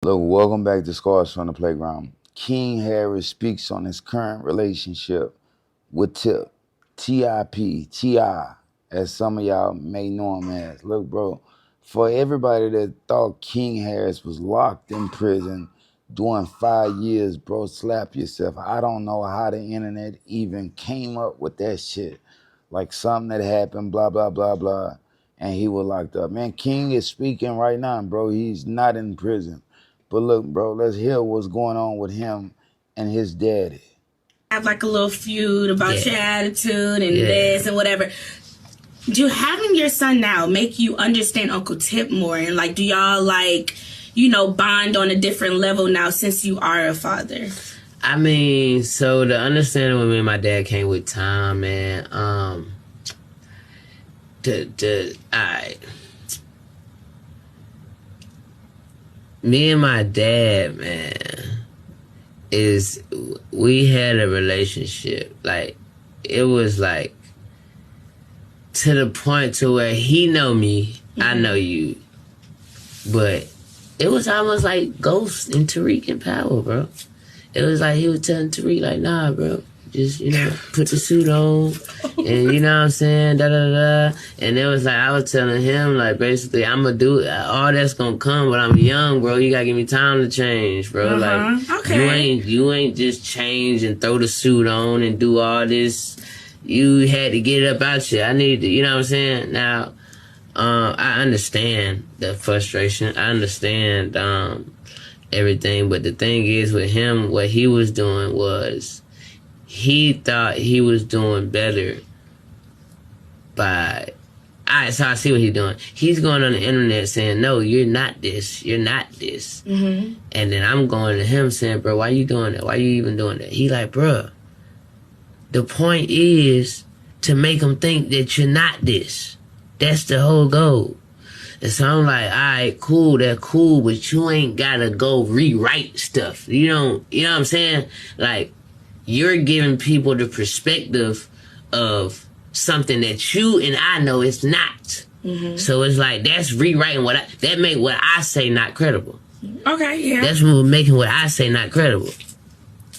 Hello, welcome back to Scars from the Playground. King Harris speaks on his current relationship with Tip, T.I.P., T.I., as some of y'all may know him as. Look, bro, for everybody that thought King Harris was locked in prison doing 5 years, bro, slap yourself. I don't know how the internet even came up with that shit. Like something that happened, blah, blah, blah, blah, and he was locked up. Man, King is speaking right now, bro. He's not in prison. But look, bro, let's hear what's going on with him and his daddy. Have like a little feud about your attitude and this and whatever. Do having your son now make you understand Uncle Tip more? And like, do y'all like, bond on a different level now since you are a father? I mean, so the understanding with me and my dad came with time, man. Me and my dad, man, we had a relationship. Like, it was like to the point to where he know me, I know you. But it was almost like Ghost and Tariq and Power, bro. It was like he was telling Tariq, like, nah, bro, just, put the suit on, and you know what I'm saying, da-da-da. And it was like, I was telling him, like, basically, I'm gonna do all that's gonna come, but I'm young, bro. You gotta give me time to change, bro. Like, okay. you ain't just change and throw the suit on and do all this. You had to get it up out you. I need to, you know what I'm saying? Now, I understand the frustration. I understand, everything, but the thing is with him, what he was doing was he thought he was doing better by so I see what he's doing. He's going on the internet saying, no, you're not this, and then I'm going to him saying, bro, why you doing that? Why you even doing that? He like, bro, the point is to make them think that you're not this. That's the whole goal. And so I'm like, all right, cool, that's cool, but you ain't gotta go rewrite stuff. You know what I'm saying? Like, you're giving people the perspective of something that you and I know it's not. So it's like, that's rewriting that make what I say not credible. Okay, yeah. That's making what I say not credible.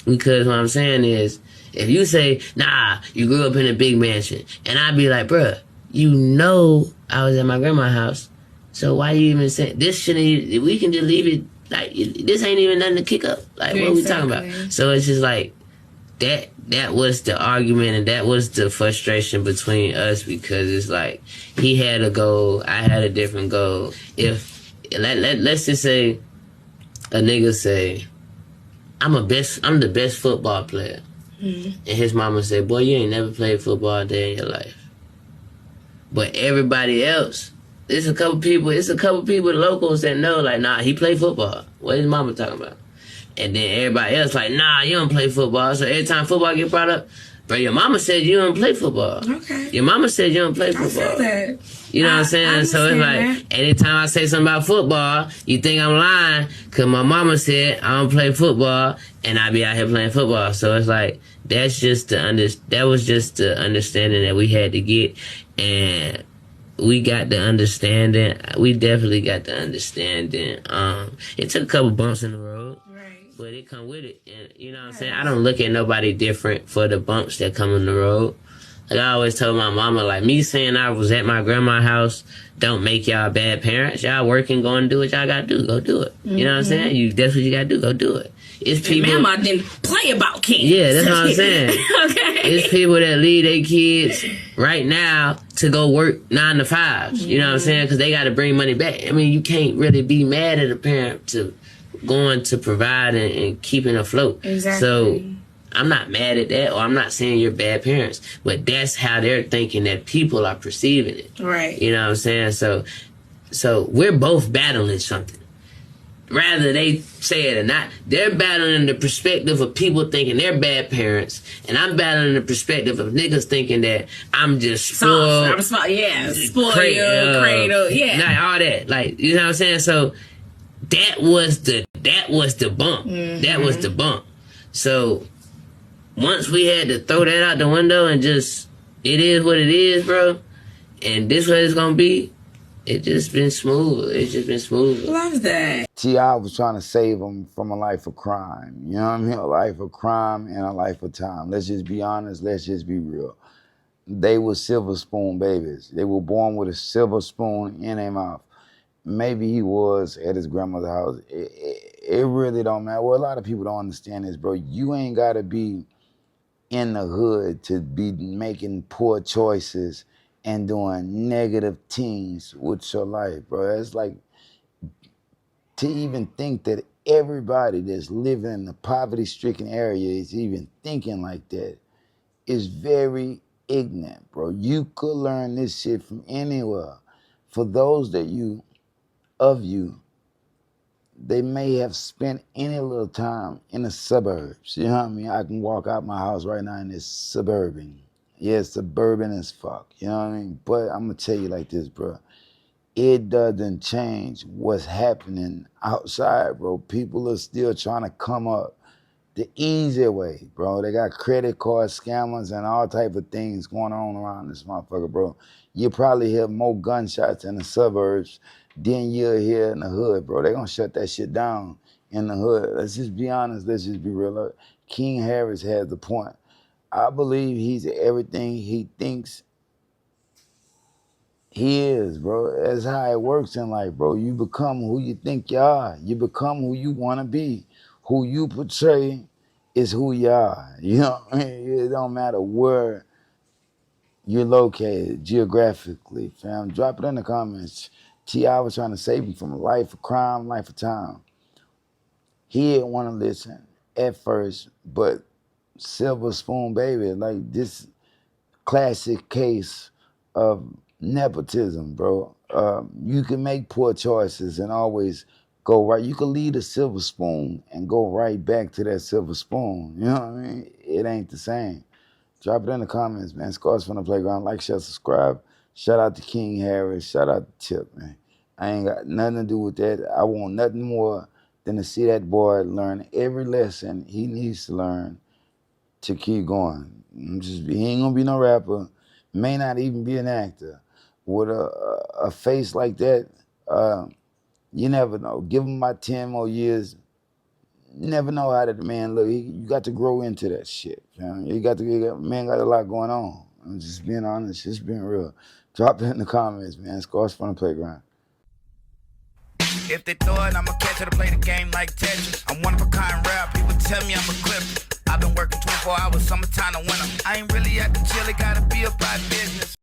Because what I'm saying is, if you say, nah, you grew up in a big mansion, and I be like, bruh, I was at my grandma's house, so why you even say this? Shouldn't we can just leave it like this? Ain't even nothing to kick up. Like, what are we talking about? So it's just like that was the argument, and that was the frustration between us, because it's like he had a goal, I had a different goal. If let's just say a nigga say I'm the best football player, and his mama say, boy, you ain't never played football a day in your life. But everybody else, it's a couple people locals that know, like, nah, he play football. What his mama talking about? And then everybody else like, nah, you don't play football. So every time football get brought up, bro, your mama said you don't play football. Okay. Your mama said you don't play football. I feel that. You know what I'm saying? So it's like, anytime I say something about football, you think I'm lying, because my mama said I don't play football, and I be out here playing football. So it's like, that was just the understanding that we had to get, and we got the understanding. We definitely got the understanding. It took a couple bumps in the road, but it come with it. And you know what I'm saying? I don't look at nobody different for the bumps that come in the road. Like I always told my mama, like, me saying I was at my grandma's house don't make y'all bad parents. Y'all working, going to do what y'all got to do. Go do it. You know what I'm saying? That's what you got to do. Go do it. It's people. And Mama didn't play about kids. Yeah, that's what I'm saying. Okay. It's people that leave their kids right now to go work 9 to 5s. You know what I'm saying? Because they got to bring money back. I mean, you can't really be mad at a parent to going to provide and keeping afloat. Exactly. So I'm not mad at that, or I'm not saying you're bad parents, but that's how they're thinking that people are perceiving it. Right. You know what I'm saying? So we're both battling something. Rather they say it or not, they're battling the perspective of people thinking they're bad parents, and I'm battling the perspective of niggas thinking that I'm just spoiled. I'm spoiled, yeah. Spoiled, cradle, yeah. Like all that. Like, you know what I'm saying? So that was the bump. That was the bump. So once we had to throw that out the window and just, it is what it is, bro, and this what it's gonna be, it just been smooth. It's just been smooth. Love that. T.I. was trying to save him from a life of crime. You know what I mean? A life of crime and a life of time. Let's just be honest. Let's just be real. They were silver spoon babies. They were born with a silver spoon in their mouth. Maybe he was at his grandmother's house. It really don't matter. Well, a lot of people don't understand this, bro. You ain't got to be in the hood to be making poor choices and doing negative things with your life, bro. It's like, to even think that everybody that's living in a poverty-stricken area is even thinking like that is very ignorant, bro. You could learn this shit from anywhere. For those that they may have spent any little time in the suburbs. You know what I mean? I can walk out my house right now and it's suburban. Yeah, it's suburban as fuck. You know what I mean? But I'm gonna tell you like this, bro. It doesn't change what's happening outside, bro. People are still trying to come up the easy way, bro. They got credit card scammers and all type of things going on around this motherfucker, bro. You probably hear more gunshots in the suburbs than you'll hear in the hood, bro. They gonna shut that shit down in the hood. Let's just be honest. Let's just be real. King Harris has the point. I believe he's everything he thinks he is, bro. That's how it works in life, bro. You become who you think you are. You become who you want to be. Who you portray is who you are. You know what I mean? It don't matter where you're located geographically, fam. Drop it in the comments. T.I. was trying to save him from a life of crime, life of time. He didn't want to listen at first, but silver spoon baby, like this classic case of nepotism, bro. You can make poor choices and always go right. You can leave a silver spoon and go right back to that silver spoon. You know what I mean? It ain't the same. Drop it in the comments, man. Scars from the Playground. Like, share, subscribe. Shout out to King Harris. Shout out to Tip, man. I ain't got nothing to do with that. I want nothing more than to see that boy learn every lesson he needs to learn to keep going. He ain't gonna be no rapper. May not even be an actor. With a face like that, you never know. Give him about 10 more years. You never know how that man look. You got to grow into that shit. Man got a lot going on. I'm just being honest, just being real. Drop it in the comments, man. Scars from the Playground. If they throw it, I'ma catch it to play the game like Tetris. I'm one of a kind rap, people tell me I'm a clip. I've been working 24 hours, summertime to winter. I ain't really at the chill, it gotta be about business.